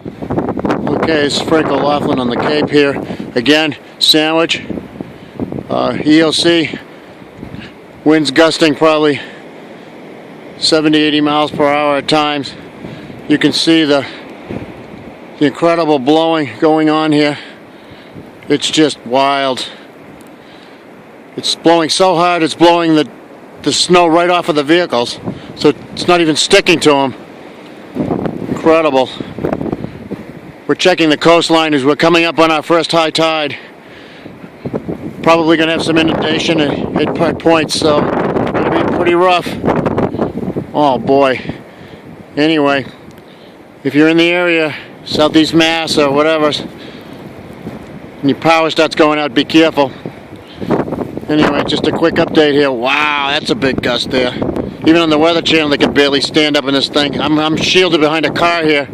Okay, it's Frank O'Laughlin on the Cape here. Again, Sandwich. EOC. Winds gusting probably 70-80 miles per hour at times. You can see the incredible blowing going on here. It's just wild. It's blowing so hard it's blowing the snow right off of the vehicles, so it's not even sticking to them. Incredible. We're checking the coastline as we're coming up on our first high tide. Probably going to have some inundation at points, so it's going to be pretty rough. Oh boy. Anyway, if you're in the area, Southeast Mass or whatever, and your power starts going out, be careful. Anyway, just a quick update here. Wow, that's a big gust there. Even on the Weather Channel, they can barely stand up in this thing. I'm shielded behind a car here.